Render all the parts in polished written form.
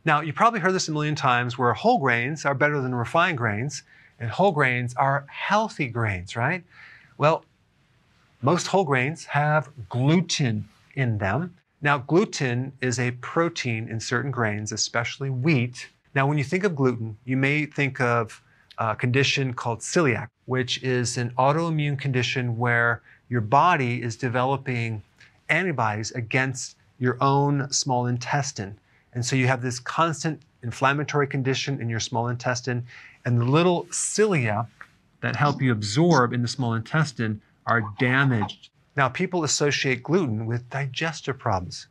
Now, you probably heard this a million times where whole grains are better than refined grains, and whole grains are healthy grains, right? Well, most whole grains have gluten in them. Now, gluten is a protein in certain grains, especially wheat. Now, when you think of gluten, you may think of a condition called celiac, which is an autoimmune condition where your body is developing antibodies against your own small intestine. And so you have this constant inflammatory condition in your small intestine, and the little cilia that help you absorb in the small intestine are damaged. Now, people associate gluten with digestive problems.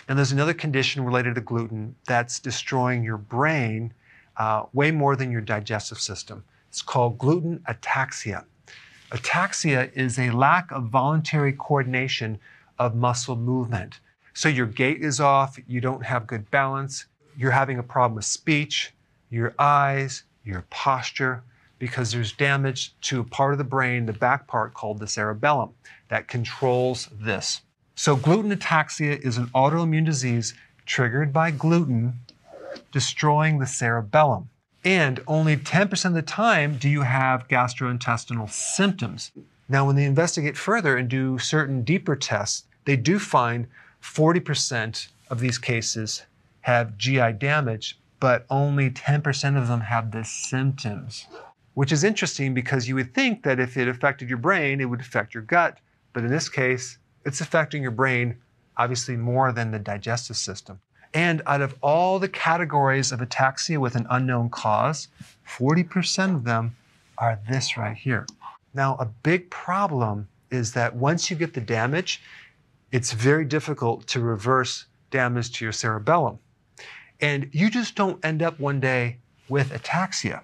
Now, there's another condition related to gluten that's destroying your brain way more than your digestive system. It's called gluten ataxia. Ataxia is a lack of voluntary coordination of muscle movement. So your gait is off, you don't have good balance, you're having a problem with speech, your eyes, your posture, because there's damage to a part of the brain, the back part called the cerebellum, that controls this. So gluten ataxia is an autoimmune disease triggered by gluten destroying the cerebellum. And only 10% of the time do you have gastrointestinal symptoms. Now, when they investigate further and do certain deeper tests, they do find 40% of these cases have GI damage, but only 10% of them have the symptoms. Which is interesting because you would think that if it affected your brain, it would affect your gut. But in this case, it's affecting your brain obviously more than the digestive system. And out of all the categories of ataxia with an unknown cause, 40% of them are this right here. Now, a big problem is that once you get the damage, it's very difficult to reverse damage to your cerebellum. And you just don't end up one day with ataxia.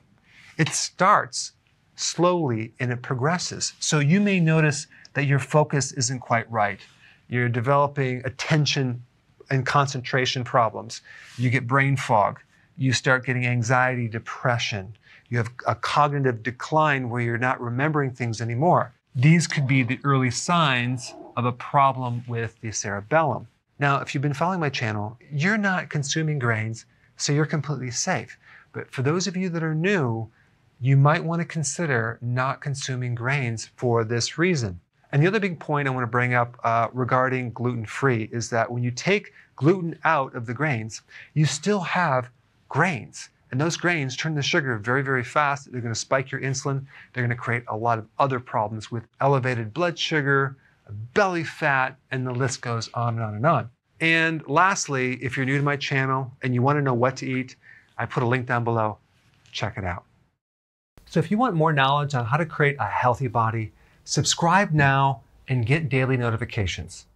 It starts slowly and it progresses. So you may notice that your focus isn't quite right. You're developing attention and concentration problems. You get brain fog. You start getting anxiety, depression. You have a cognitive decline where you're not remembering things anymore. These could be the early signs of a problem with the cerebellum. Now, if you've been following my channel, you're not consuming grains, so you're completely safe. But for those of you that are new, you might want to consider not consuming grains for this reason. And the other big point I want to bring up regarding gluten-free is that when you take gluten out of the grains, you still have grains. And those grains turn the sugar very, very fast. They're going to spike your insulin. They're going to create a lot of other problems with elevated blood sugar, belly fat, and the list goes on and on and on. And lastly, if you're new to my channel and you want to know what to eat, I put a link down below. Check it out. So if you want more knowledge on how to create a healthy body, subscribe now and get daily notifications.